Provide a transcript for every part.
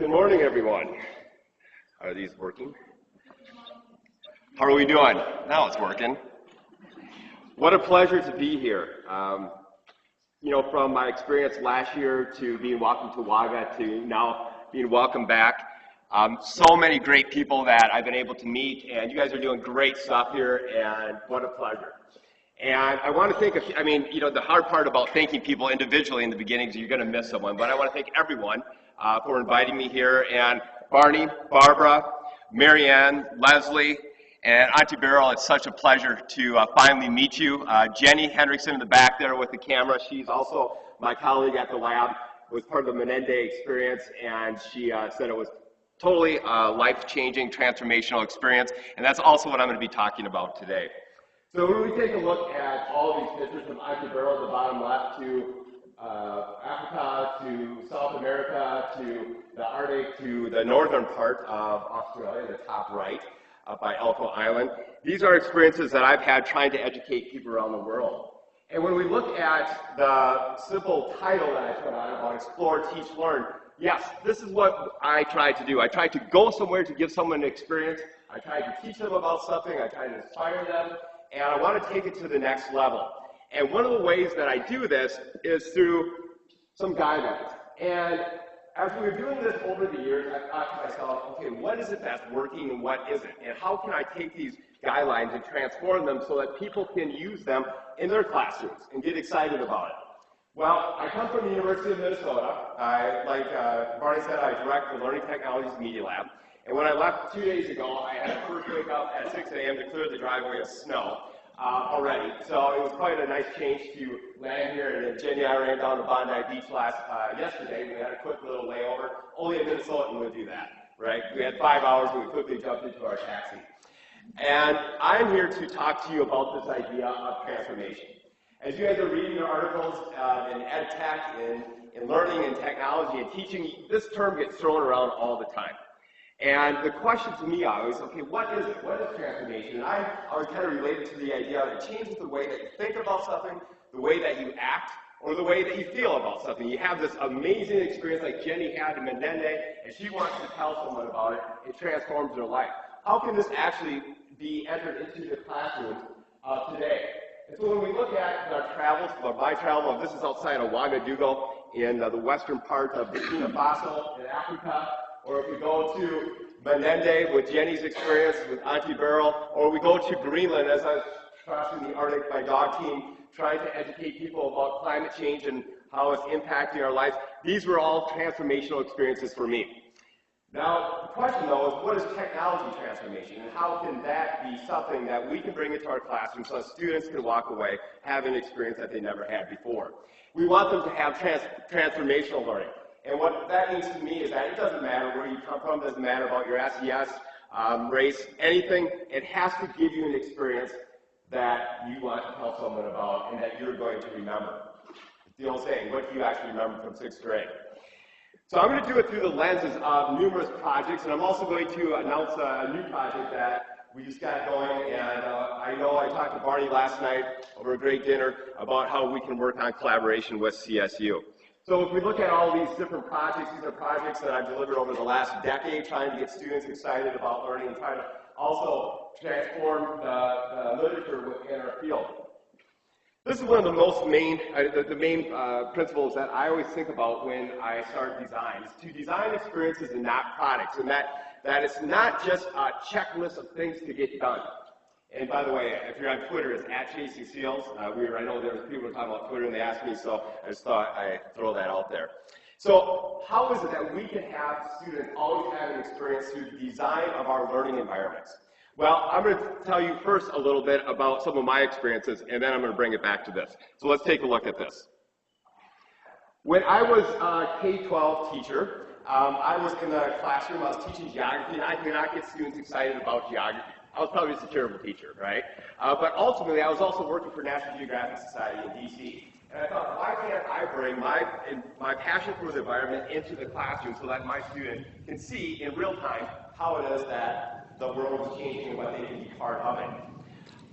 Good morning, everyone. Are these working? How are we doing? Now it's working. What a pleasure to be here. From my experience last year to being welcomed to WAGA to now being welcomed back, so many great people that I've been able to meet, and you guys are doing great stuff here, and what a pleasure. And I want to thank, the hard part about thanking people individually in the beginning is you're going to miss someone, but I want to thank everyone for inviting me here, and Barney, Barbara, Marianne, Leslie, and Auntie Beryl. It's such a pleasure to finally meet you. Jenny Hendrickson in the back there with the camera, she's also my colleague at the lab, was part of the Menendez experience, and she said it was totally life-changing, transformational experience, and that's also what I'm going to be talking about today. So when we take a look at all of these pictures from Auntie Beryl at the bottom left to Africa, to South America, to the Arctic, to the northern part of Australia, the top right, up by Elko Island. These are experiences that I've had trying to educate people around the world. And when we look at the simple title that I put on about Explore, Teach, Learn, yes, this is what I tried to do. I tried to go somewhere to give someone an experience. I tried to teach them about something. I tried to inspire them. And I want to take it to the next level. And one of the ways that I do this is through some guidelines. And as we were doing this over the years, I thought to myself, okay, what is it that's working and what isn't? And how can I take these guidelines and transform them so that people can use them in their classrooms and get excited about it? Well, I come from the University of Minnesota. Like Barney said, I direct the Learning Technologies Media Lab. And when I left 2 days ago, I had to first wake up at 6 a.m. to clear the driveway of snow already. So it was quite a nice change to land here. And then Jenny and I ran down to Bondi Beach yesterday. We had a quick little layover. Only a Minnesotan would do that, right? We had 5 hours and we quickly jumped into our taxi. And I'm here to talk to you about this idea of transformation. As you guys are reading your articles in ed tech, in learning and technology and teaching, this term gets thrown around all the time. And the question to me always, okay, what is it? What is transformation? And I always kind of related to the idea that it changes the way that you think about something, the way that you act, or the way that you feel about something. You have this amazing experience like Jenny had in Menendez, and she wants to tell someone about it. It transforms their life. How can this actually be entered into the classroom today? And so when we look at our travels, my travel, this is outside of Ouagadougou in the western part of Burkina Faso in Africa, or if we go to Menendez with Jenny's experience with Auntie Beryl, or we go to Greenland as I was crossing the Arctic, my dog team, trying to educate people about climate change and how it's impacting our lives. These were all transformational experiences for me. Now, the question though is, what is technology transformation, and how can that be something that we can bring into our classroom so that students can walk away having an experience that they never had before? We want them to have transformational learning. And what that means to me is that it doesn't matter where you come from, it doesn't matter about your SES, race, anything. It has to give you an experience that you want to tell someone about and that you're going to remember. It's the old saying, what do you actually remember from 6th grade? So I'm going to do it through the lenses of numerous projects, and I'm also going to announce a new project that we just got going, and I know I talked to Barney last night over a great dinner about how we can work on collaboration with CSU. So if we look at all these different projects, these are projects that I've delivered over the last decade, trying to get students excited about learning and trying to also transform the literature within our field. This is one of the most main principles that I always think about when I start design, is to design experiences and not products, and that it's not just a checklist of things to get done. And by the way, if you're on Twitter, it's @CSUed. I know there's people who talk about Twitter and they asked me, so I just thought I'd throw that out there. So how is it that we can have students always have an experience through the design of our learning environments? Well, I'm going to tell you first a little bit about some of my experiences, and then I'm going to bring it back to this. So let's take a look at this. When I was a K-12 teacher, I was in the classroom, I was teaching geography, and I could not get students excited about geography. I was probably just a terrible teacher, right? But ultimately, I was also working for National Geographic Society in D.C. And I thought, why can't I bring my passion for the environment into the classroom so that my student can see in real time how it is that the world is changing and what they can be part of it.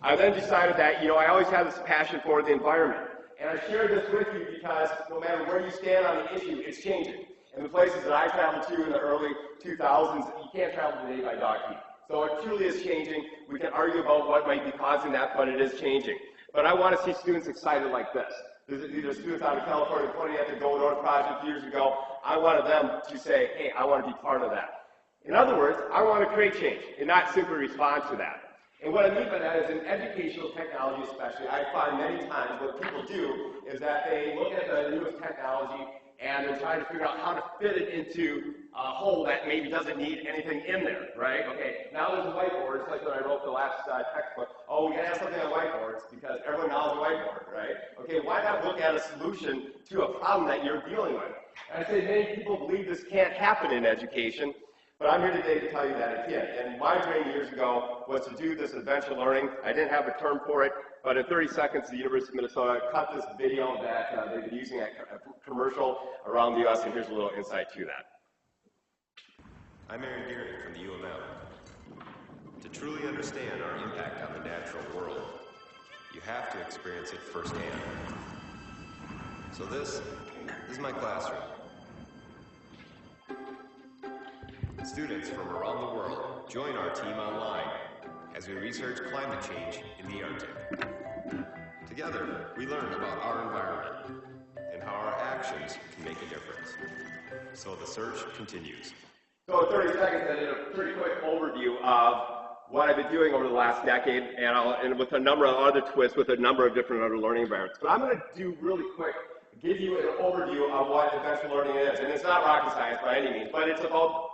I then decided that, I always have this passion for the environment. And I share this with you because no matter where you stand on the issue, it's changing. And the places that I traveled to in the early 2000s, you can't travel today by dog feet. So it truly is changing. We can argue about what might be causing that, but it is changing. But I want to see students excited like this. These are students out of California pointing at the Go North project years ago. I wanted them to say, hey, I want to be part of that. In other words, I want to create change and not simply respond to that. And what I mean by that is in educational technology especially, I find many times what people do is that they look at the newest technology and they're trying to figure out how to fit it into a hole that maybe doesn't need anything in there, right? Okay, now there's a whiteboard. It's like when I wrote the last textbook. Oh, we gotta have something on whiteboards because everyone now has a whiteboard, right? Okay, why not look at a solution to a problem that you're dealing with? And I say many people believe this can't happen in education, but I'm here today to tell you that it can. And my dream years ago was to do this adventure learning. I didn't have a term for it, but in 30 seconds, the University of Minnesota cut this video that they've been using at a commercial around the U.S., and here's a little insight to that. I'm Doerring from the U of M. To truly understand our impact on the natural world, you have to experience it firsthand. So this is my classroom. Students from around the world join our team online as we research climate change in the Arctic. Together, we learn about our environment and how our actions can make a difference. So the search continues. So in 30 seconds, I did a pretty quick overview of what I've been doing over the last decade, and with a number of other twists with a number of different other learning environments. But I'm going to do really quick, give you an overview of what adventure learning is. And it's not rocket science by any means, but it's about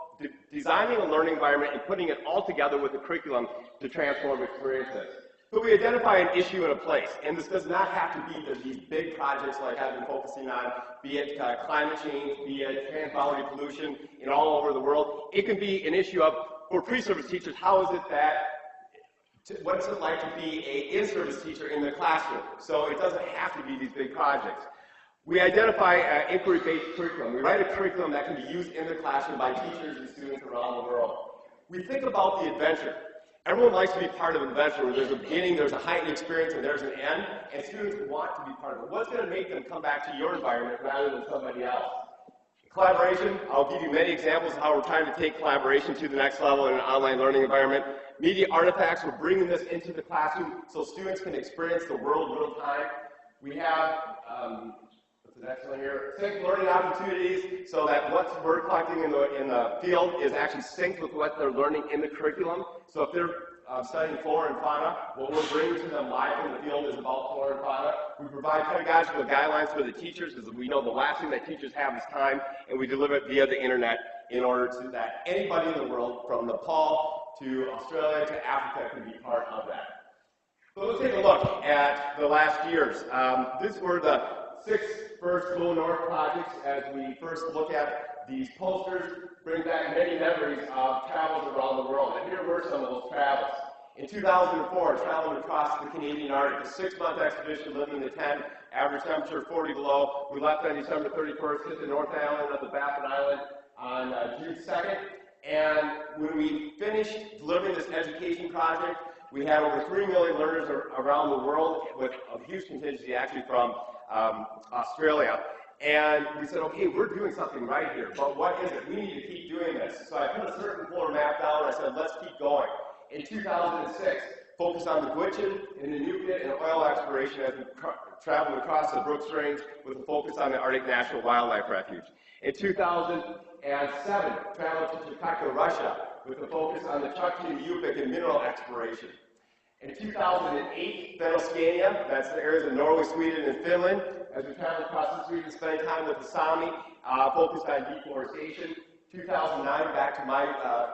designing a learning environment and putting it all together with a curriculum to transform experiences. So we identify an issue and a place, and this does not have to be these big projects like I've been focusing on, be it climate change, be it trans-boundary pollution all over the world. It can be an issue of, for pre-service teachers, how is it that, what's it like to be an in-service teacher in the classroom? So it doesn't have to be these big projects. We identify an inquiry-based curriculum. We write a curriculum that can be used in the classroom by teachers and students around the world. We think about the adventure. Everyone likes to be part of an adventure where there's a beginning, there's a heightened experience, and there's an end, and students want to be part of it. What's going to make them come back to your environment rather than somebody else? Collaboration, I'll give you many examples of how we're trying to take collaboration to the next level in an online learning environment. Media artifacts, we're bringing this into the classroom so students can experience the world real time. We have the next one here, sync learning opportunities so that what we're collecting in the field is actually synced with what they're learning in the curriculum. So if they're studying flora and fauna, what we're bringing to them live in the field is about flora and fauna. We provide pedagogical guidelines for the teachers because we know the last thing that teachers have is time, and we deliver it via the internet in order to that anybody in the world, from Nepal to Australia to Africa, can be part of that. So let's take a look at the last years. These were the 6 first Go North projects as we first look at these posters, bring back many memories of travels around the world. And here were some of those travels. In 2004, traveling across the Canadian Arctic, a 6-month expedition living in the tent, average temperature 40 below. We left on December 31st, hit the North Island of the Baffin Island on June 2nd. And when we finished delivering this education project, we had over 3 million learners around the world, with a huge contingency actually from Australia. And we said, okay, we're doing something right here, but what is it? We need to keep doing this. So I put a certain floor map down and I said, let's keep going. In 2006, focused on the Gwich'in and the Newton and oil exploration as we traveled across the Brooks Range with a focus on the Arctic National Wildlife Refuge. In 2007, traveled to Chukotka, Russia with a focus on the Chukchi, Yupik, and mineral exploration. In 2008, Fennoscania, that's the areas of Norway, Sweden, and Finland, as we traveled across the Sweden, spending time with the Sami, focused on deforestation. 2009, back to my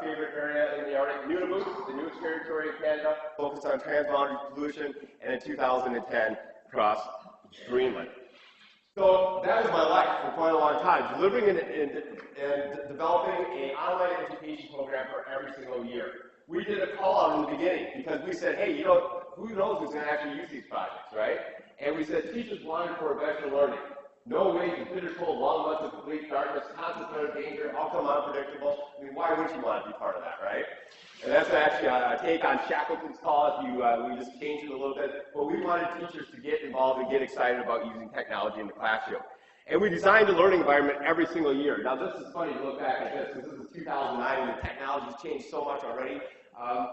favorite area in the Arctic, Nunavut, the newest territory in Canada, focused on transboundary pollution, and in 2010, across Greenland. So that was my life for quite a long time, delivering and developing an online education program for every single year. We did a call out in the beginning because we said, hey, who knows who's going to actually use these projects, right? And we said, teachers wanted for adventure learning. No way to bitter cold, long months of complete darkness, constant threat of danger, outcome unpredictable. I mean, why wouldn't you want to be part of that, right? And that's actually a take on Shackleton's call. We just changed it a little bit. But we wanted teachers to get involved and get excited about using technology in the classroom. And we designed a learning environment every single year. Now this is funny to look back at this, because this is 2009 and the technology's changed so much already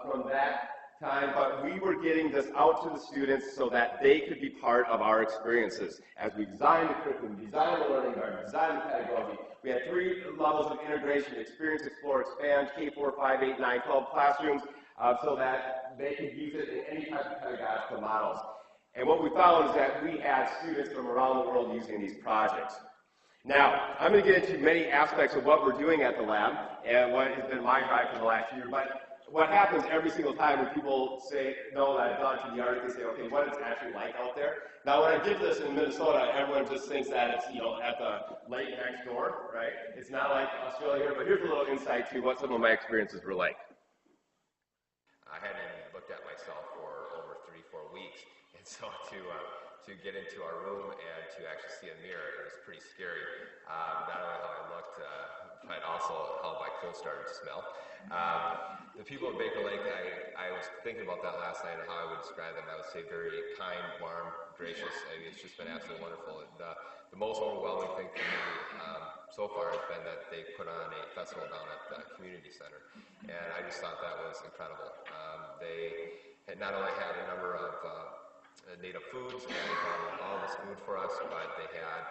from that time, but we were getting this out to the students so that they could be part of our experiences. As we designed the curriculum, designed the learning environment, designed the pedagogy, we had 3 levels of integration: experience, explore, expand, K4, 5, 8, 9, 12 classrooms, so that they could use it in any type of pedagogical models. And what we found is that we had students from around the world using these projects. Now, I'm going to get into many aspects of what we're doing at the lab and what has been my drive for the last year, but what happens every single time when people say, no, I've gone to the Arctic, they say, okay, what is it actually like out there? Now, when I did this in Minnesota, everyone just thinks that it's, at the lake next door, right? It's not like Australia here, but here's a little insight to what some of my experiences were like. I hadn't even looked at myself for over 3-4 weeks, and so to get into our room and to actually see a mirror, it was pretty scary. Not only how I looked, but also how my clothes started to smell. The people of Baker Lake, I was thinking about that last night and how I would describe them. I would say very kind, warm, gracious. I mean, it's just been absolutely wonderful. The most overwhelming thing for me so far has been that they put on a festival down at the community center, and I just thought that was incredible. They had not only had a number of native foods, and they brought all this food for us, but they had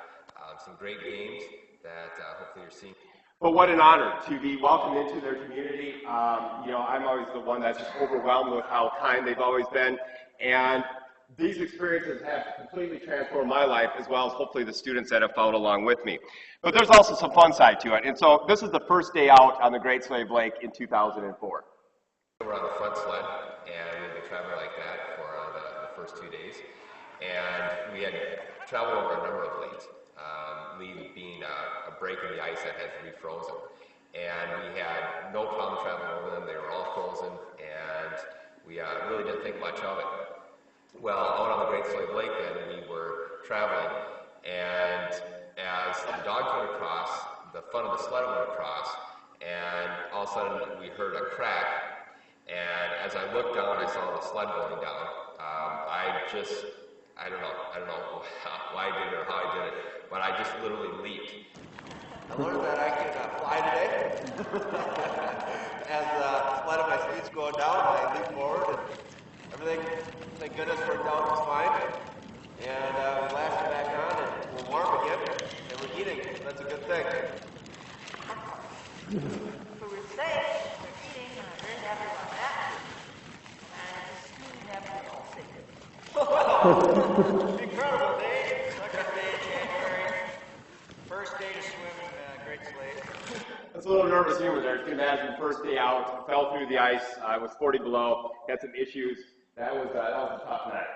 some great games that hopefully you're seeing. But what an honor to be welcomed into their community. I'm always the one that's just overwhelmed with how kind they've always been. And these experiences have completely transformed my life, as well as hopefully the students that have followed along with me. But there's also some fun side to it. And so this is the first day out on the Great Slave Lake in 2004. We're on the front sled, and we've been traveling like that for the first 2 days. And we had traveled over a number of leads. Lead being a break in the ice that has refrozen. And we had no problem traveling over them. They were all frozen, and we really didn't think much of it. Well, out on the Great Slave Lake then, we were traveling, and as the dog went across, the front of the sled went across, and all of a sudden we heard a crack, and as I looked down, I saw the sled going down. I don't know why I did it or how I did it, but I just literally leaped. I learned that I can fly today. As the sled of my speed's going down, I leap forward, and everything, thank goodness, worked out just fine. And we lashed it back on, and we're warm again, and we're eating. That's a good thing. So we're safe, we're eating, and I'm very happy about that. And it's really happy we're all safe. Incredible day. Second day of January. First day to swim in Great Slave. That's a little nervous humor there. You can imagine, first day out, fell through the ice, it was 40 below, had some issues. That was a tough night.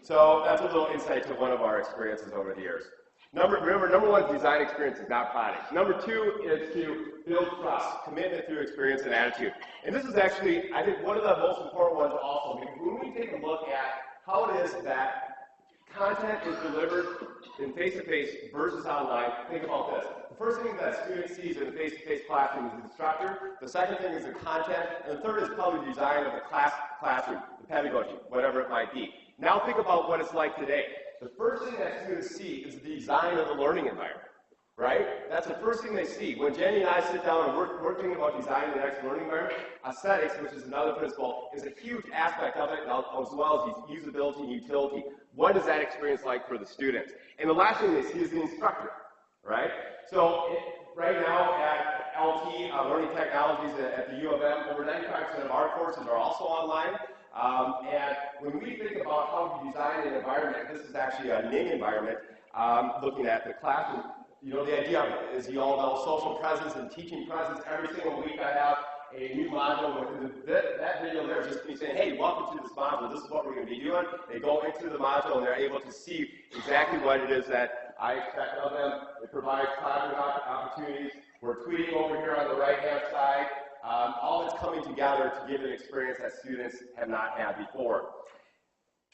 So that's a little insight to one of our experiences over the years. Remember, number one is design experiences, not products. Number two is to build trust, commitment through experience and attitude. And this is actually, I think, one of the most important ones also, because when we take a look at how it is that content is delivered in face-to-face versus online, think about this. The first thing that student sees in a face-to-face classroom is the instructor. The second thing is the content. And the third is probably the design of the classroom, the pedagogy, whatever it might be. Now think about what it's like today. The first thing that students see is the design of the learning environment, right? That's the first thing they see. When Jenny and I sit down and we're thinking about designing the next learning environment, aesthetics, which is another principle, is a huge aspect of it, as well as usability and utility. What is that experience like for the students? And the last thing they see is the instructor, right? So right now at LT, Learning Technologies at the U of M, over 95% of our courses are also online. And when we think about how to design an environment, this is actually a NING environment, looking at the classroom. The idea of it is, you all know, social presence and teaching presence. Every single week I have a new module within that video there is just me saying, hey, welcome to this module. This is what we're going to be doing. They go into the module and they're able to see exactly what it is that I expect of them. It provides project opportunities. We're tweeting over here on the right-hand side. All that's coming together to give an experience that students have not had before.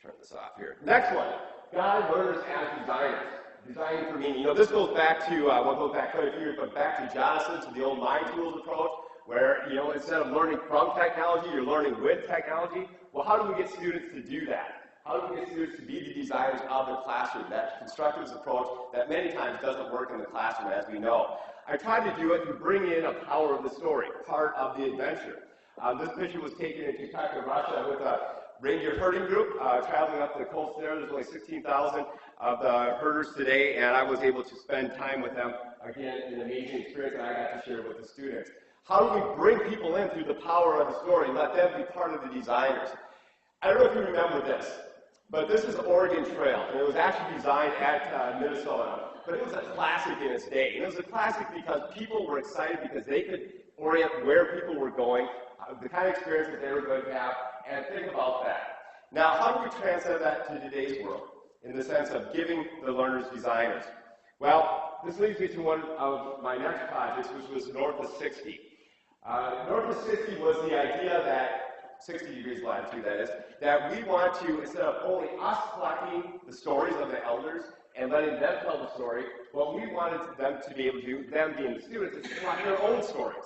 Turn this off here. Next one, guide learners as designers. Designing for meaning. This goes back to, we'll go back quite a few years, but back to Jonathan, to the old mind tools approach, where, instead of learning from technology, you're learning with technology. Well, how do we get students to do that? How do we get students to be the designers of their classroom? That constructivist approach that many times doesn't work in the classroom, as we know. I tried to do it to bring in a power of the story, part of the adventure. This picture was taken in Kentucky, Russia, with a reindeer herding group traveling up the coast there. There's only 16,000 of the herders today, and I was able to spend time with them. Again, an amazing experience that I got to share with the students. How do we bring people in through the power of the story, let them be part of the designers? I don't know if you remember this, but this is the Oregon Trail, and it was actually designed at Minnesota. But it was a classic in its day. And it was a classic because people were excited because they could orient where people were going, the kind of experience that they were going to have, and think about that. Now, how do we transcend that to today's world in the sense of giving the learners designers? Well, this leads me to one of my next projects, which was North of 60. North of 60 was the idea that 60 degrees latitude, that is, that we want to, instead of only us collecting the stories of the elders and letting them tell the story, what we wanted them to be able to do, them being the students, is to collect their own stories.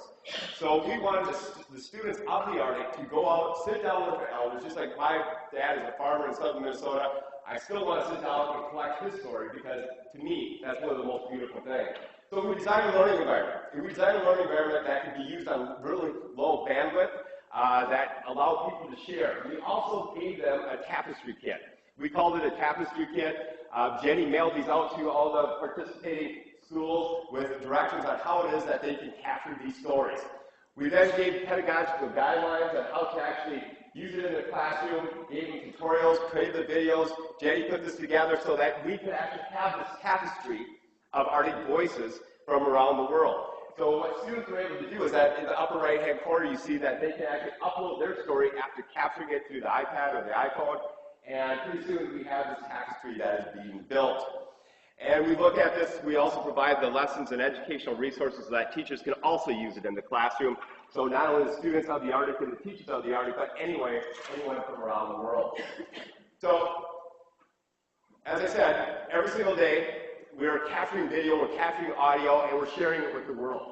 So we wanted the students of the Arctic to go out, sit down with the elders, just like my dad is a farmer in southern Minnesota. I still want to sit down and collect his story because, to me, that's one of the most beautiful things. So we designed a learning environment. We designed a learning environment that could be used on really low bandwidth, that allowed people to share. We also gave them a tapestry kit. We called it a tapestry kit. Jenny mailed these out to all the participating schools with directions on how it is that they can capture these stories. We then gave pedagogical guidelines on how to actually use it in the classroom, gave them tutorials, created the videos. Jenny put this together so that we could actually have this tapestry of Arctic voices from around the world. So what students were able to do is that in the upper right-hand corner, you see that they can actually upload their story after capturing it through the iPad or the iPhone, and pretty soon we have this tapestry that is being built. And we look at this, we also provide the lessons and educational resources so that teachers can also use it in the classroom. So not only the students of the Arctic and the teachers of the Arctic, but anyone from around the world. So, as I said, every single day, we're capturing video, we're capturing audio, and we're sharing it with the world.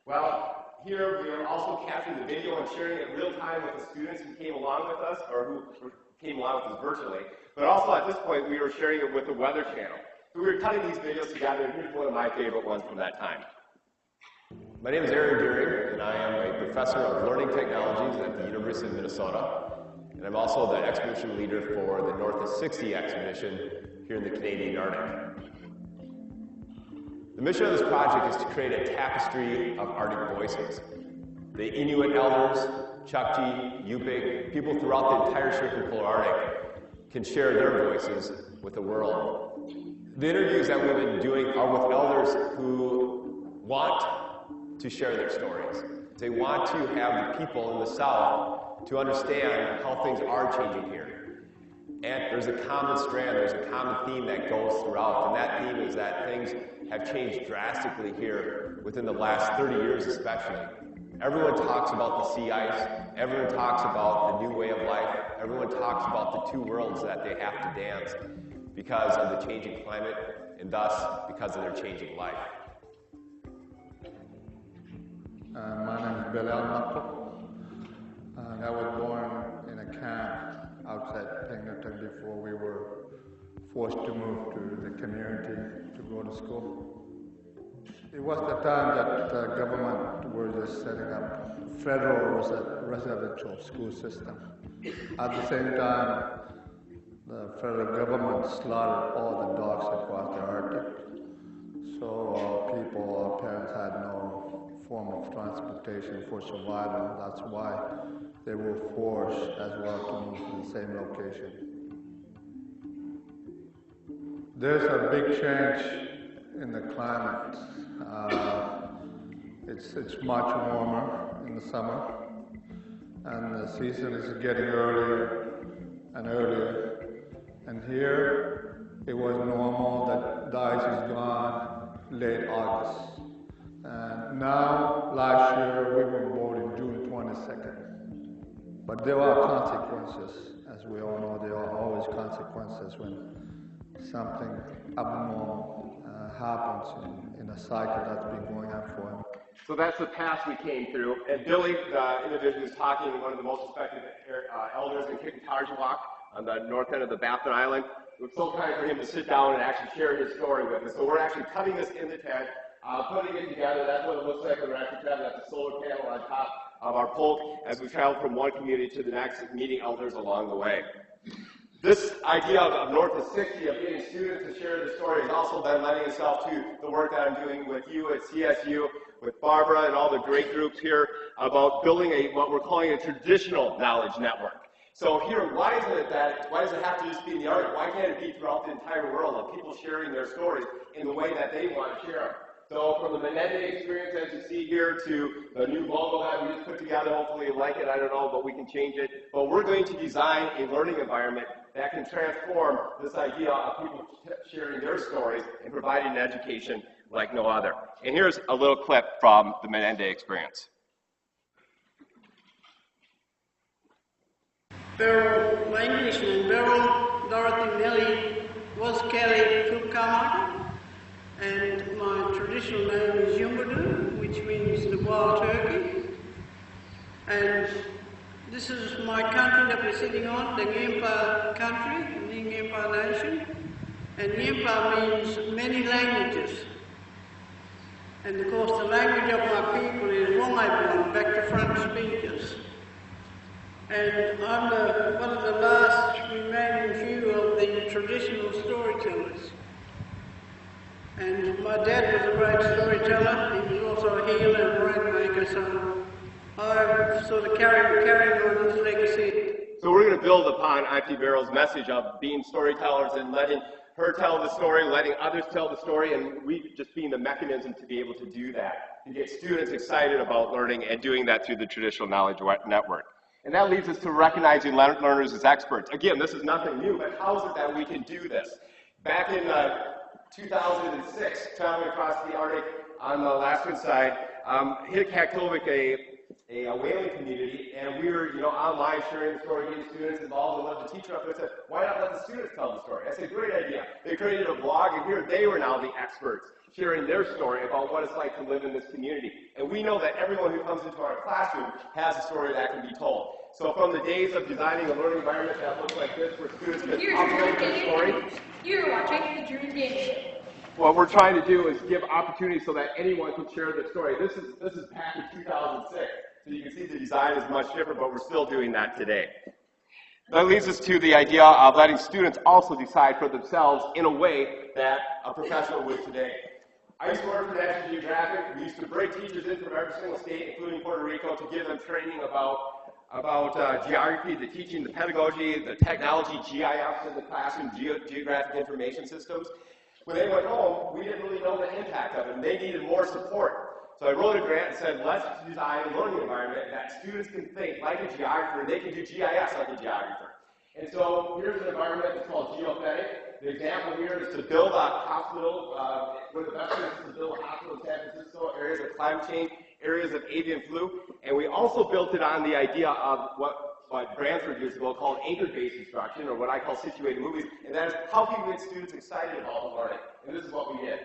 Well, here we are also capturing the video and sharing it real time with the students who came along with us, or who came along with us virtually. But also at this point, we were sharing it with the Weather Channel. So we were cutting these videos together, and here's one of my favorite ones from that time. My name is Doerring, and I am a professor of learning technologies at the University of Minnesota. And I'm also the expedition leader for the North of 60 expedition here in the Canadian Arctic. The mission of this project is to create a tapestry of Arctic voices. The Inuit elders, Chukchi, Yupik, people throughout the entire circumpolar Arctic can share their voices with the world. The interviews that we've been doing are with elders who want to share their stories. They want to have the people in the South to understand how things are changing here. And there's a common strand, there's a common theme that goes throughout, and that theme is that things have changed drastically here within the last 30 years especially. Everyone talks about the sea ice, everyone talks about the new way of life, everyone talks about the two worlds that they have to dance because of the changing climate and thus because of their changing life. My name is Bilal, and I was born in a camp outside Keynote before we were forced to move to the community to go to school. It was the time that the government were just setting up federal residential school system. At the same time, the federal government slaughtered all the dogs across the Arctic. So our parents had no form of transportation for survival. That's why they were forced as well to move to the same location. There's a big change in the climate. It's much warmer in the summer, and the season is getting earlier and earlier. And here, it was normal that the ice is gone late August. And now, last year, we were voting June 22nd. But there are consequences. As we all know, there are always consequences when something abnormal happens in a cycle that's been going on for him. So that's the path we came through. And Billy, the individual who's talking, one of the most respected elders in Kiktarjuak, on the north end of the Baffin Island. It was so kind for him to sit down and actually share his story with us. So we're actually cutting this in the tent, putting it together. That's what it looks like when we're actually traveling. That's the solar panel on top of our pole as we travel from one community to the next, meeting elders along the way. This idea of North of 60, of getting students to share the story, has also been lending itself to the work that I'm doing with you at CSU, with Barbara and all the great groups here about building what we're calling a traditional knowledge network. So here, why does it have to just be in the Arctic? Why can't it be throughout the entire world of people sharing their stories in the way that they want to share them? So from the Menendez experience, as you see here, to the new logo that we just put together, hopefully you like it, I don't know, but we can change it. But we're going to design a learning environment that can transform this idea of people sharing their stories and providing an education like no other. And here's a little clip from the Menendez experience. Beryl, my English name, Beryl Dorothy Nellie was Kelly Cook Carmichael, and my traditional name is Yungadoo, which means the wild turkey. And this is my country that we're sitting on, the Ngimpa country, the Ngimpa nation. And Ngimpa means many languages. And of course the language of my people is Wongaibon, back to front speakers. And I'm one of the last remaining few of the traditional storytellers. And my dad was a great storyteller. He was also a healer and rainmaker, so I'm sort of carrying on his legacy. So we're going to build upon Auntie Beryl's message of being storytellers and letting her tell the story, letting others tell the story, and we just being the mechanism to be able to do that, to get students excited about learning and doing that through the traditional knowledge network. And that leads us to recognizing learners as experts. Again, this is nothing new, but how is it that we can do this? Back in 2006, traveling across the Arctic on the Alaskan side, hit Kaktovik, a whaling community, and we were online sharing the story, getting students involved, and let the teacher up there said, why not let the students tell the story? I said, great idea. They created a blog, and here they were now the experts, sharing their story about what it's like to live in this community. And we know that everyone who comes into our classroom has a story that can be told. So from the days of designing a learning environment that looks like this, where students can upload their story. You're watching the Drew Game. What we're trying to do is give opportunities so that anyone can share their story. This is back in 2006. So you can see the design is much different, but we're still doing that today. That leads us to the idea of letting students also decide for themselves in a way that a professional would today. I used to work for National Geographic. We used to bring teachers in from every single state, including Puerto Rico, to give them training about geography, the teaching, the pedagogy, the technology, GIS in the classroom, geographic information systems. When they went home, we didn't really know the impact of it, and they needed more support. So I wrote a grant and said, let's design a learning environment that students can think like a geographer, and they can do GIS like a geographer. And so here's an environment that's called geothetic. The example here is to build a hospital, one of the best ways is to build a hospital in San Francisco, areas of climate change, areas of avian flu. And we also built it on the idea of what Branford years ago called anchor-based instruction, or what I call situated movies, and that is how can we get students excited about learning. And this is what we did.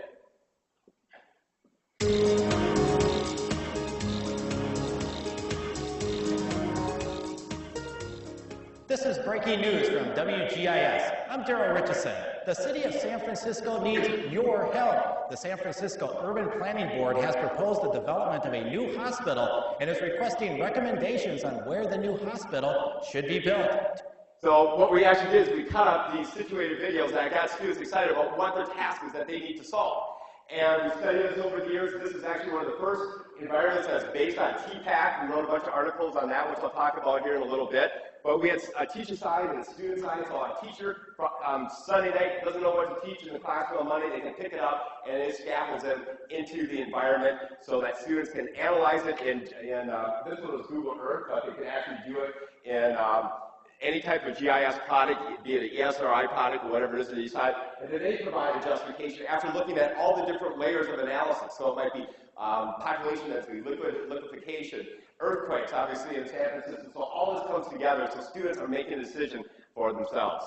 This is breaking news from WGIS. I'm Daryl Richardson. The city of San Francisco needs your help. The San Francisco Urban Planning Board has proposed the development of a new hospital and is requesting recommendations on where the new hospital should be built. So what we actually did is we cut up these situated videos that got students excited about what their task is that they need to solve. And we studied this over the years. This is actually one of the first environments that's based on TPAC. We wrote a bunch of articles on that, which I'll talk about here in a little bit. But we had a teacher side and a student side. So a teacher, Sunday night, doesn't know what to teach in the classroom on Monday. They can pick it up, and it scaffolds them into the environment so that students can analyze it. And this one was Google Earth, but they can actually do it in any type of GIS product, be it an ESRI product or whatever it is that you decide, and then they provide a justification after looking at all the different layers of analysis. So it might be population density, liquefaction, earthquakes, obviously, in San Francisco. So all this comes together so students are making a decision for themselves.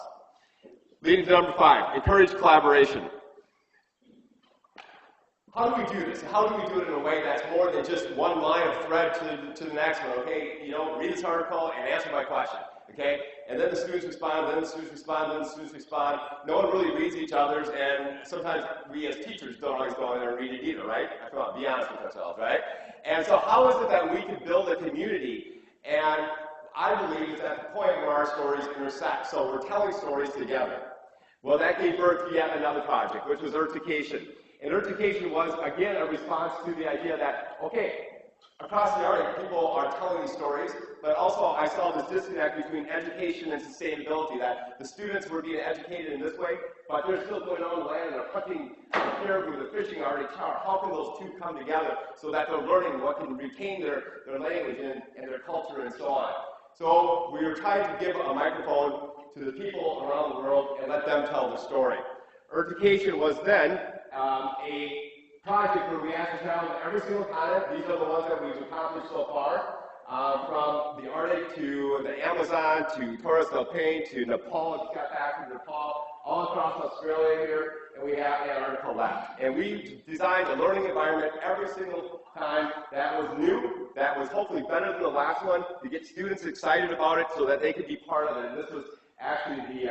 Leading to number 5, encourage collaboration. How do we do this? How do we do it in a way that's more than just one line of thread to the next one? Okay, read this article and answer my question. okay? And then the students respond, then the students respond, then the students respond. No one really reads each other's, and sometimes we as teachers don't always go in there and read it either, right? Come on, be honest with ourselves, right? And so how is it that we can build a community? And I believe it's at the point where our stories intersect. So we're telling stories together. Well, that gave birth to yet another project, which was Earthication. And Earthication was, again, a response to the idea that, okay, across the Arctic, people are telling these stories, but also I saw this disconnect between education and sustainability, that the students were being educated in this way, but they're still going on the land and they're hunting the caribou, they're fishing Arctic char. How can those two come together so that they're learning what can retain their language and their culture and so on? So we were trying to give a microphone to the people around the world and let them tell the story. Earthication was then a project where we asked to travel to every single continent. These are the ones that we've accomplished so far, from the Arctic to the Amazon to Torres del Paine to Nepal. If you got back from Nepal, all across Australia here, and we have Antarctica left. And we designed a learning environment every single time that was new, that was hopefully better than the last one, to get students excited about it so that they could be part of it. And this was actually the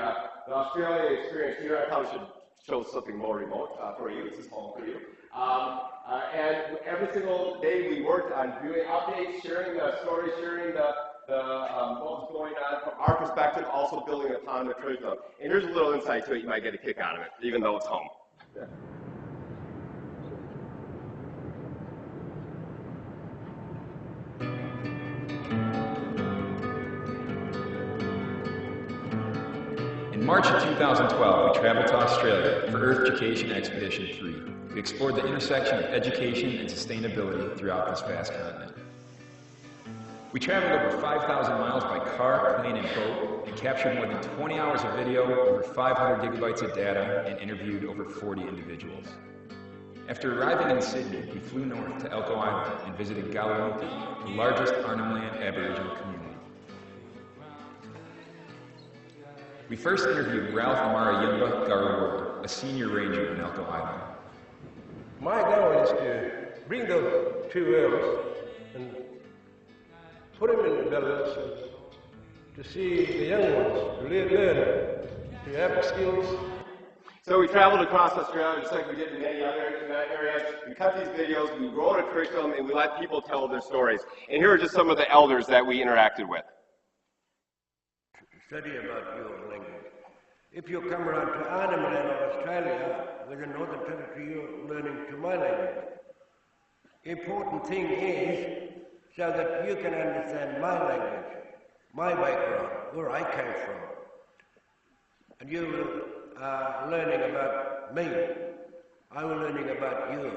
Australia experience here. I probably should show something more remote for you. This is home for you. And every single day we worked on doing updates, sharing the stories, sharing what was going on from our perspective, also building upon the curriculum. And here's a little insight to it. You might get a kick out of it, even though it's home. Yeah. In March of 2012, we traveled to Australia for Earthication Expedition 3. We explored the intersection of education and sustainability throughout this vast continent. We traveled over 5,000 miles by car, plane, and boat, and captured more than 20 hours of video, over 500 gigabytes of data, and interviewed over 40 individuals. After arriving in Sydney, we flew north to Elko Island and visited Galawinti, the largest Arnhem Land Aboriginal community. We first interviewed Ralph Amarayimba Garawurd, a senior ranger in Elko Island. My goal is to bring those two worlds and put them in the balance to see the young ones to learn, to have skills. So we traveled across Australia just like we did in many other areas. We cut these videos, we wrote a curriculum, and we let people tell their stories. And here are just some of the elders that we interacted with. Study about your language. If you come around to Arnhem Land of Australia, with the Northern Territory, you're learning to my language. Important thing is so that you can understand my language, my background, where I came from. And you are learning about me. I will learning about you.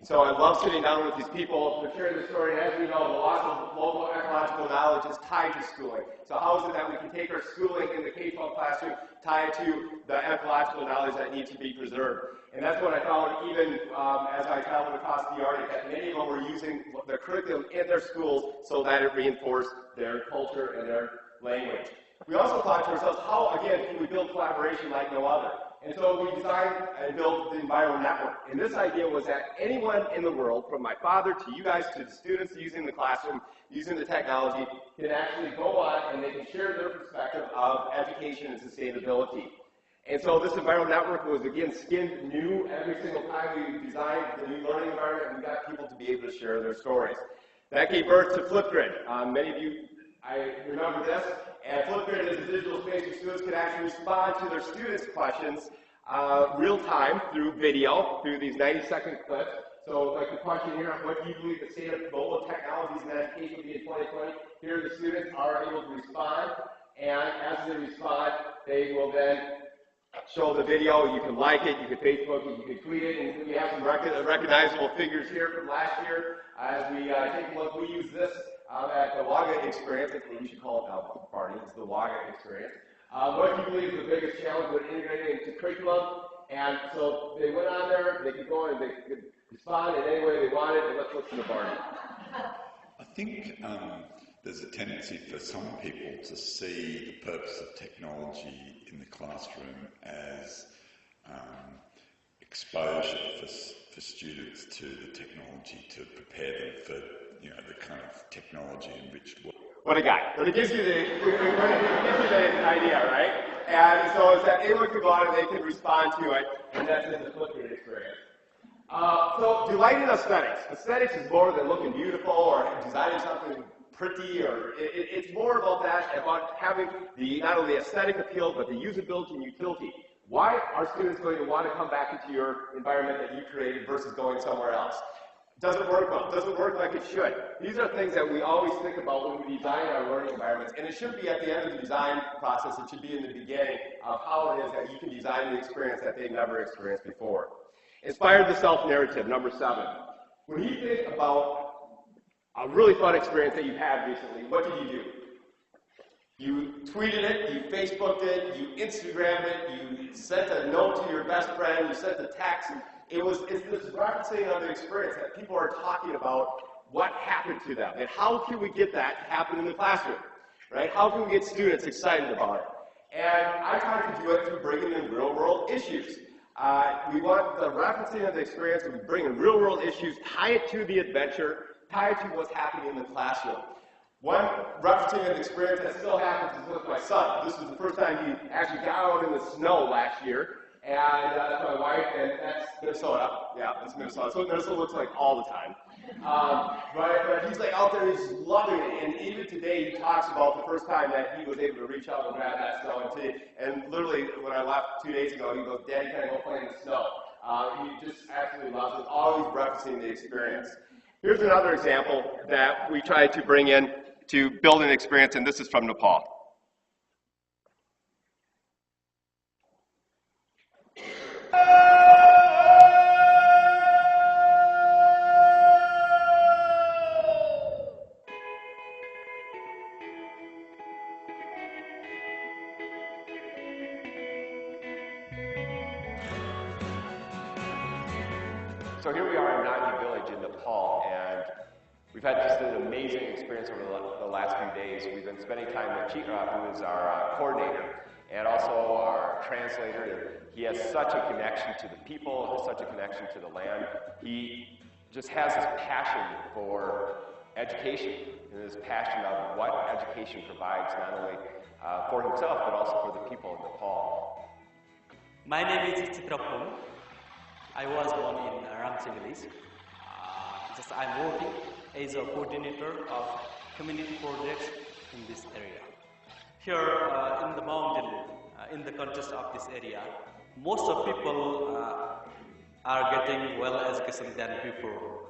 So I love sitting down with these people to share the story. And as we know, the loss of local ecological knowledge is tied to schooling. So how is it that we can take our schooling in the K-12 classroom, tie it to the ecological knowledge that needs to be preserved? And that's what I found even as I traveled across the Arctic, that many of them were using the curriculum in their schools so that it reinforced their culture and their language. We also thought to ourselves, how, again, can we build collaboration like no other? And so we designed and built the Environment Network. And this idea was that anyone in the world, from my father to you guys to the students using the classroom, using the technology, can actually go on and they can share their perspective of education and sustainability. And so this Environment Network was, again, skinned new every single time we designed the new learning environment, and we got people to be able to share their stories. That gave birth to Flipgrid. Many of you, I remember this. And Flipgrid is a digital space where students can actually respond to their students' questions real time through video, through these 90-second clips. So like the question here, what do you believe the state of mobile technologies in education will be in 2020? Here the students are able to respond, and as they respond, they will then show the video. You can like it, you can Facebook it, you can tweet it, and we have some recognizable figures here from last year. As we take a look, we use this at the WAGA experience. That's what we should call it now, Barney. It's the WAGA experience. What do you believe is the biggest challenge with integrating into curriculum? And so they went on there, they could go and they could respond in any way they wanted, and let's listen to Barney. I think there's a tendency for some people to see the purpose of technology in the classroom as exposure for students to the technology to prepare them for, you know, the kind of technology-enriched world. What a guy. But it gives you the idea, right? And so it's that anyone can go out and they can respond to it, and that's in the Flipgrid experience. So delighting aesthetics. Aesthetics is more than looking beautiful or designing something pretty, or it's more about that, about having not only aesthetic appeal, but the usability and utility. Why are students going to want to come back into your environment that you created versus going somewhere else? Doesn't work well, doesn't work like it should. These are things that we always think about when we design our learning environments, and it shouldn't be at the end of the design process, it should be in the beginning of how it is that you can design the experience that they've never experienced before. Inspire the self-narrative, number 7. When you think about a really fun experience that you've had recently, what did you do? You tweeted it, you Facebooked it, you Instagrammed it, you sent a note to your best friend, you sent a text. It's this referencing of the experience that people are talking about what happened to them, and how can we get that to happen in the classroom, right? How can we get students excited about it? And I try to do it through bringing in real-world issues. We want the referencing of the experience, we bring in real-world issues, tie it to the adventure, tie it to what's happening in the classroom. One referencing of the experience that still happens is with my son. This was the first time he actually got out in the snow last year. And that's my wife, and that's Minnesota. Yeah, that's Minnesota. That's what Minnesota looks like all the time. But he's like out there, he's loving it. And even today, he talks about the first time that he was able to reach out and grab that snow. And literally, when I left 2 days ago, he goes, "Daddy, can I go play in the snow?" He just absolutely loves it, always referencing the experience. Here's another example that we try to bring in to build an experience, and this is from Nepal. So here we are in Nandi village in Nepal, and we've had just an amazing experience over the last few days. We've been spending time with Chitra, who is our coordinator, and also our translator. He has such a connection to the people, has such a connection to the land. He just has this passion for education, and this passion of what education provides, not only for himself, but also for the people in Nepal. My name is Chitra. I was born in Ramsey village. I'm working as a coordinator of community projects in this area. Here in the mountain, in the context of this area, most of people are getting well education than before.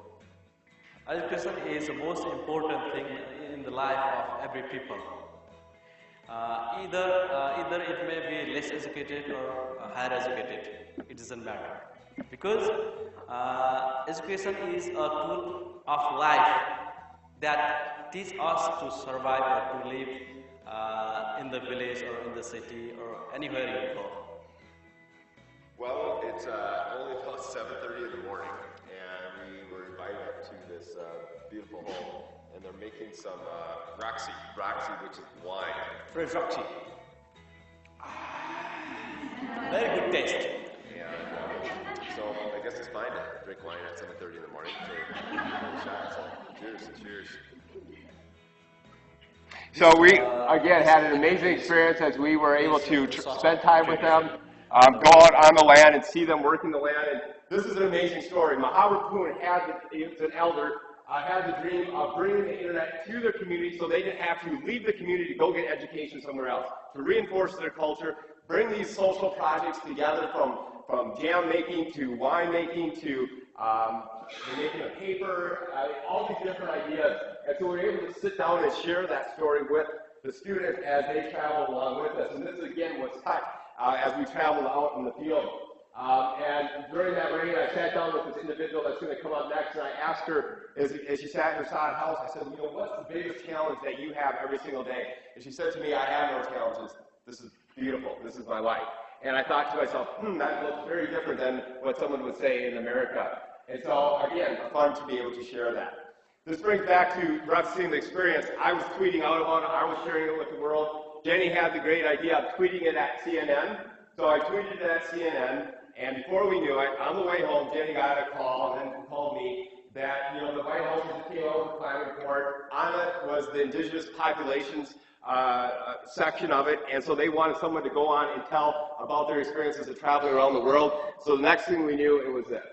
Education is the most important thing in the life of every people. Either it may be less educated or higher educated. It doesn't matter. Because education is a tool of life that teaches us to survive or to live in the village or in the city or anywhere you go. Well, it's only about 7:30 in the morning, and we were invited to this beautiful home, and they're making some Roxy, which is wine. Fresh Roxy. Very good taste. So I guess it's fine to drink wine at 7:30 in the morning. So cheers. So we, again, had an amazing experience as we were able to spend time with them, go out on the land and see them working the land. And this is an amazing story. Mahavir Poon is an elder, had the dream of bringing the internet to their community so they didn't have to leave the community to go get education somewhere else, to reinforce their culture, bring these social projects together from jam making to wine making to making a paper, all these different ideas. And so we're able to sit down and share that story with the students as they travel along with us. And this, again, was touched as we traveled out in the field. And during that rain, I sat down with this individual that's going to come up next, and I asked her, as she sat in her sod house, I said, what's the biggest challenge that you have every single day? And she said to me, I have no challenges. This is beautiful. This is my life. And I thought to myself, that looks very different than what someone would say in America. And so, again, fun to be able to share that. This brings back to referencing the experience. I was tweeting out about it. I was sharing it with the world. Jenny had the great idea of tweeting it at CNN. So I tweeted it at CNN. And before we knew it, on the way home, Jenny got a call and then called me that, you know, the White House came out with a climate report. On it was the indigenous populations section of it, and so they wanted someone to go on and tell about their experiences of traveling around the world. So the next thing we knew, it was this.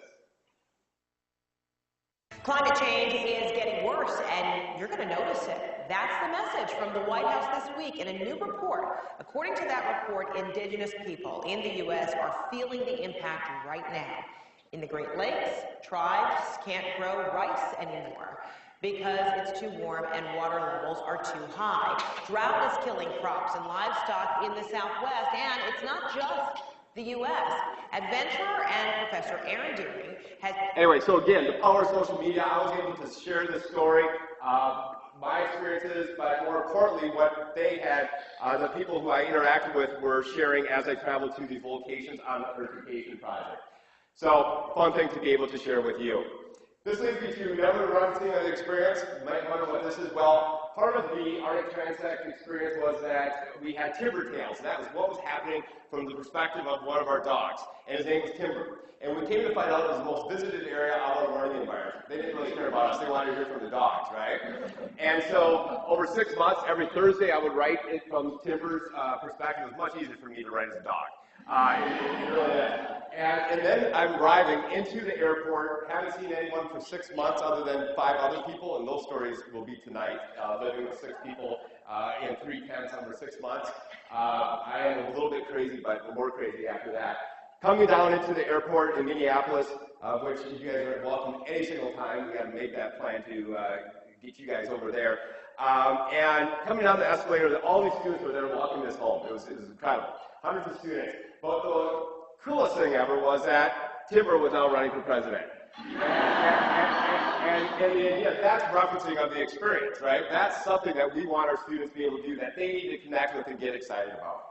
Climate change is getting worse, and you're going to notice it. That's the message from the White House this week in a new report. According to that report, indigenous people in the U.S. are feeling the impact right now. In the Great Lakes, tribes can't grow rice anymore because it's too warm and water levels are too high. Drought is killing crops and livestock in the Southwest, and it's not just the U.S. Adventurer and Professor Aaron Doerring has... Anyway, so again, the power of social media, I was able to share this story, my experiences, but more importantly, what they had, the people who I interacted with were sharing as I traveled to these locations on the Earthification project. So, fun thing to be able to share with you. This leads me to another referencing of the experience. You might wonder what this is. Well, part of the Arctic Transect experience was that we had timber tails. That was what was happening from the perspective of one of our dogs, and his name was Timber. And we came to find out it was the most visited area out of the learning environment. They didn't really care about us. They wanted to hear from the dogs, right? And so over 6 months, every Thursday, I would write it from Timber's perspective. It was much easier for me to write as a dog. It really is. And then I'm arriving into the airport, haven't seen anyone for 6 months other than 5 other people, and those stories will be tonight, living with 6 people in 3 tents over 6 months. I am a little bit crazy, but more crazy after that. Coming down into the airport in Minneapolis, which you guys are welcome any single time. We got to make that plan to get you guys over there. And coming down the escalator, all these students were there welcoming us home. It was incredible. Hundreds of students. But the coolest thing ever was that Timber was now running for president. And the idea, that's referencing of the experience, right? That's something that we want our students to be able to do, that they need to connect with and get excited about.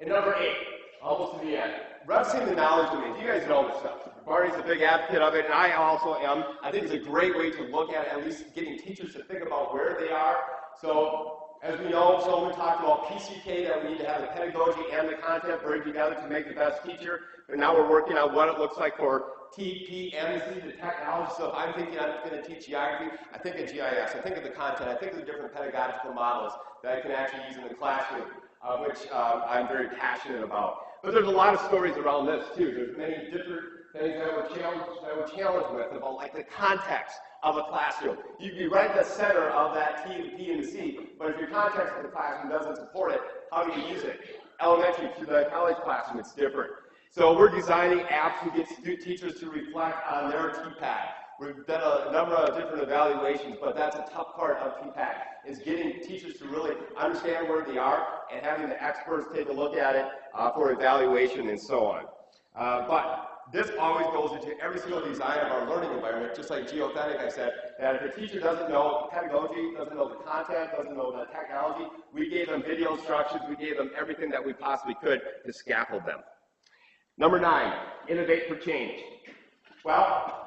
And number 8, almost to the end, referencing the knowledge domains. You guys know this stuff. Barney's a big advocate of it, and I also am. I think it's a great way to look at least getting teachers to think about where they are. So, as we know, someone talked about PCK, that we need to have the pedagogy and the content bring together to make the best teacher. But now we're working on what it looks like for TPMC, the technology. So if I'm thinking I'm going to teach geography, I think of GIS, I think of the content, I think of the different pedagogical models that I can actually use in the classroom, which I'm very passionate about. But there's a lot of stories around this too. There's many different things that we're challenged with about, like, the context of a classroom. You can be right in the center of that T, the P, and the C, but if your context of the classroom doesn't support it, how do you use it? Elementary to the college classroom, it's different. So we're designing apps to get teachers to reflect on their TPAC. We've done a number of different evaluations, but that's a tough part of TPAC, is getting teachers to really understand where they are and having the experts take a look at it for evaluation and so on. But this always goes into every single design of our learning environment, just like geophonics, I said, that if a teacher doesn't know pedagogy, doesn't know the content, doesn't know the technology, we gave them video instructions, we gave them everything that we possibly could to scaffold them. Number 9, innovate for change. Well,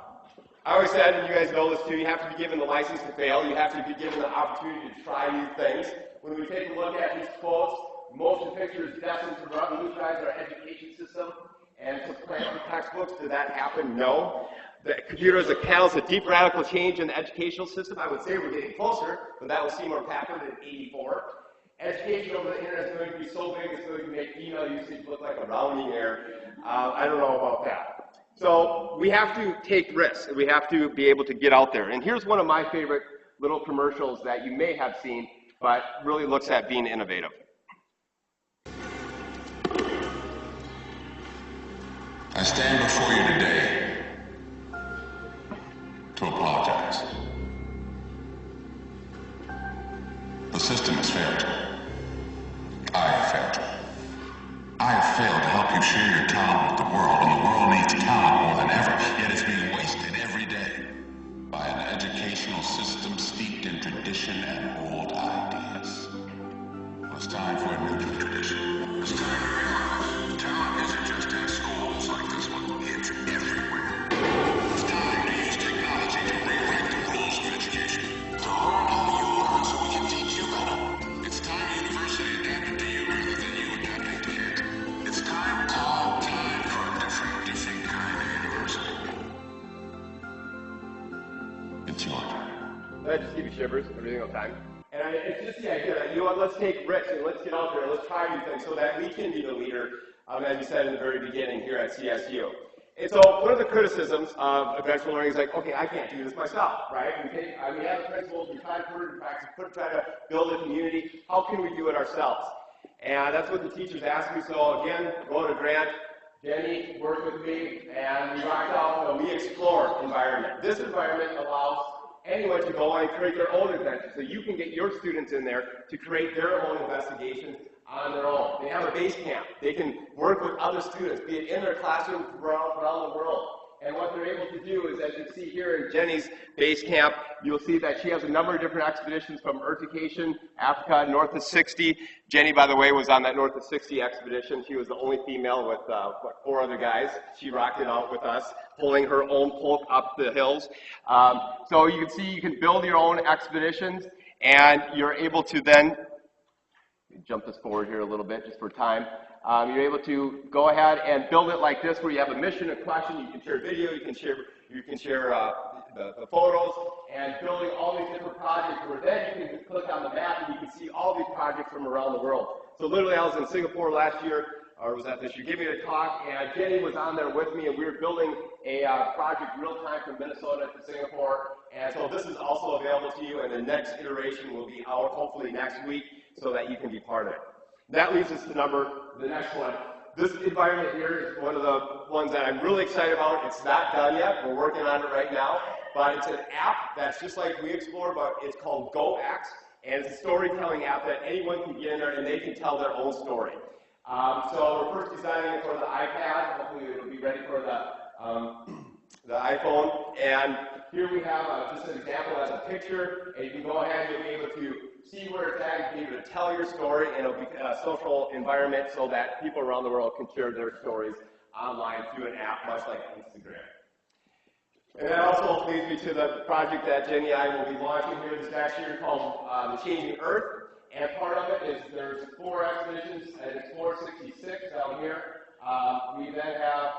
I always said, and you guys know this too, you have to be given the license to fail, you have to be given the opportunity to try new things. When we take a look at these quotes, motion picture is destined to revolutionize our education system and supplant the textbooks. Did that happen? No. The computer is a catalyst of deep radical change in the educational system. I would say we're getting closer, but that was Seymour Papert in '84. Education over the internet is going to be so big it's going to make email usage look like a rounding error. I don't know about that. So we have to take risks, and we have to be able to get out there. And here's one of my favorite little commercials that you may have seen, but really looks at being innovative. I stand before you today to apologize. The system has failed you. I have failed you. I have failed to help you share your talent with the world, and the world needs talent more than ever, yet it's being wasted every day by an educational system steeped in tradition and old ideas. Well, it's time for a new tradition. It's time to realize talent isn't just in schools like this one, it's everywhere. It's time to use technology to rewrite the rules of education, to learn how you learn so we can teach you better. It's It's your turn. That just give you shivers every single time. And it's just the idea that, you know what, let's take risks and let's get out there and let's try new things so that we can be the leader, as you said in the very beginning here at CSU. And so one of the criticisms of adventure learning is like, okay, I can't do this myself, right? We have the principles, we try to put it in practice, try to build a community. How can we do it ourselves? And that's what the teachers asked me. So again, wrote a grant. Jenny worked with me, and we rocked out the We Explore environment. This environment allows anyone to go and create their own adventure. So you can get your students in there to create their own investigations on their own. They have a base camp. They can work with other students, be it in their classroom around the world. And what they're able to do is, as you see here in Jenny's base camp, you'll see that she has a number of different expeditions from Urtication, Africa, North of 60. Jenny, by the way, was on that North of 60 expedition. She was the only female with 4 other guys. She rocked it out with us, pulling her own pulk up the hills. So you can see you can build your own expeditions, and you're able to then, jump this forward here a little bit just for time. You're able to go ahead and build it like this, where you have a mission, a question, you can share video, you can share the photos, and building all these different projects, where then you can click on the map and you can see all these projects from around the world. So literally I was in Singapore last year, or was that this year, giving a talk, and Jenny was on there with me, and we were building a project real time from Minnesota to Singapore. And so this is also available to you, and the next iteration will be out hopefully next week so that you can be part of it. That leads us to the next one. This environment here is one of the ones that I'm really excited about. It's not done yet. We're working on it right now. But it's an app that's just like We Explore, but it's called GoX. And it's a storytelling app that anyone can get in there and they can tell their own story. So we're first designing it for the iPad. Hopefully it'll be ready for the iPhone. And here we have just an example as a picture. And you can go ahead and you'll be able to see where it's at, you can be able to tell your story, and it'll be a social environment so that people around the world can share their stories online through an app, much like Instagram. And that also leads me to the project that Jenny and I will be launching here this next year called The Changing Earth. And part of it is there's 4 expeditions at Explore 66 down here. We then have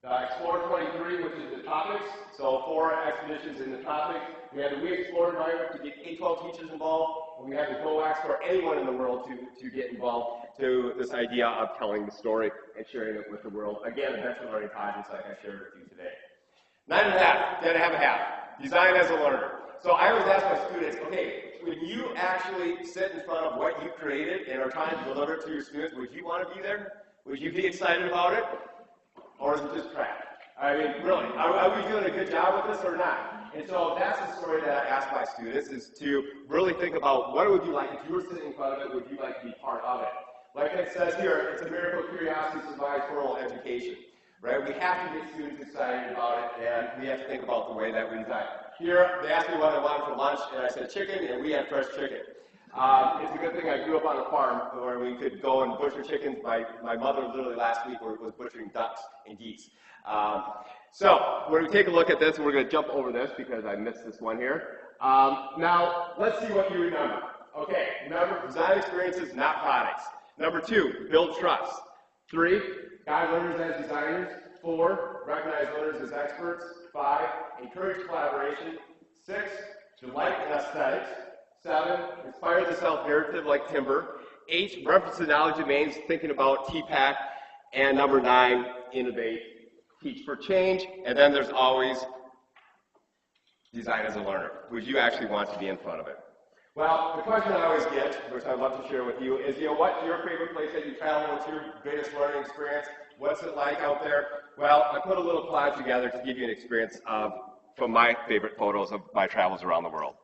the Explore 23, which is the tropics. So 4 expeditions in the tropics. We have the We Explore environment to get K-12 teachers involved. And we have the GoX for anyone in the world to get involved to this idea of telling the story and sharing it with the world. Again, adventure learning projects like I shared with you today. 9.5, 10.5. Design as a learner. So I always ask my students, okay, when you actually sit in front of what you created and are trying to deliver it to your students, would you want to be there? Would you be excited about it? Or is it just crap? I mean, really, are we doing a good job with this or not? And so that's the story that I ask my students, is to really think about what would you like, if you were sitting in front of it, would you like to be part of it? Like it says here, it's a miracle curiosity survives formal education, right? We have to get students excited about it, and we have to think about the way that we design. Here, they asked me what I wanted for lunch, and I said chicken, and we had fresh chicken. It's a good thing I grew up on a farm where we could go and butcher chickens. My mother literally last week was butchering ducks and geese. So when we take a look at this, we're going to jump over this because I missed this one here. Now, let's see what you remember. Okay, remember, design experiences, not products. Number 2, build trust. 3, guide learners as designers. 4, recognize learners as experts. 5, encourage collaboration. 6, delight in aesthetics. 7, inspire the self-narrative like timber. 8, reference the knowledge domains, thinking about TPAC. And number 9, innovate, teach for change. And then there's always design as a learner. Would you actually want to be in front of it? Well, the question I always get, which I'd love to share with you, is, what's your favorite place that you travel? What's your greatest learning experience? What's it like out there? Well, I put a little collage together to give you an experience from my favorite photos of my travels around the world.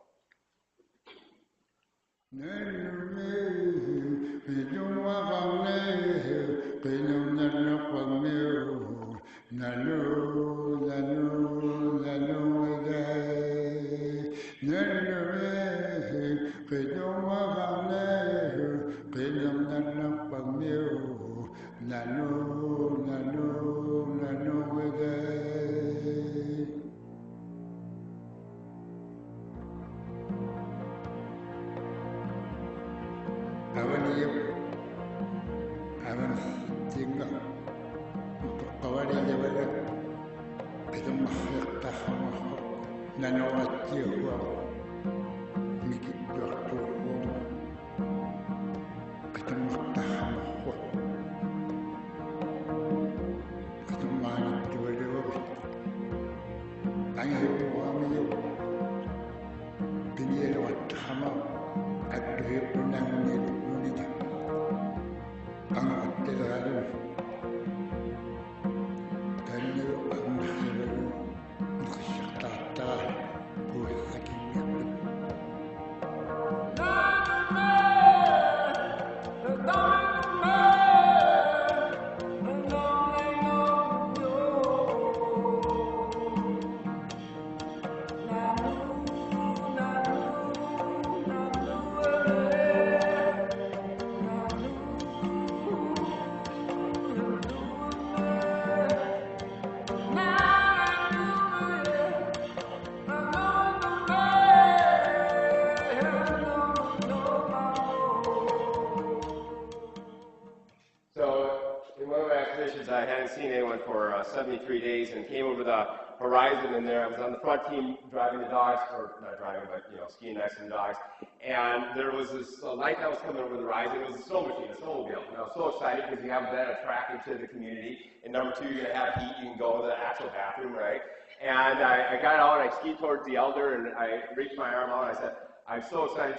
I hadn't seen anyone for 73 days and came over the horizon, and there I was on the front team driving the dogs, or not driving, but skiing next to the dogs. And there was this lighthouse coming over the horizon. It was a snow machine, a snowmobile. And I was so excited because you have that attractive to the community. And number two, you're going to have heat. You can go to the actual bathroom, right? And I got out and I skied towards the elder, and I reached my arm out and I said, "I'm so excited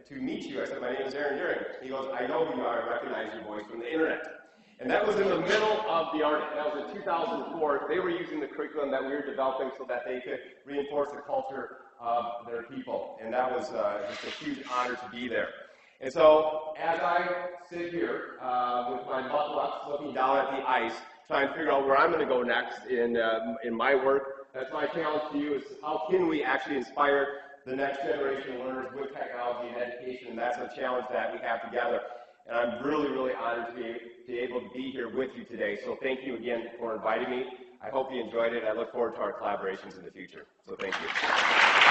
to meet you." I said, "My name is Aaron Doerring." He goes, "I know who you are. I recognize your voice from the internet." And that was in the middle of the Arctic. That was in 2004. They were using the curriculum that we were developing so that they could reinforce the culture of their people. And that was just a huge honor to be there. And so as I sit here with my butt ups looking down at the ice, trying to figure out where I'm going to go next in my work, that's my challenge to you, is how can we actually inspire the next generation of learners with technology and education. And that's a challenge that we have together. And I'm really, really honored to be able to be here with you today. So thank you again for inviting me. I hope you enjoyed it. I look forward to our collaborations in the future. So thank you.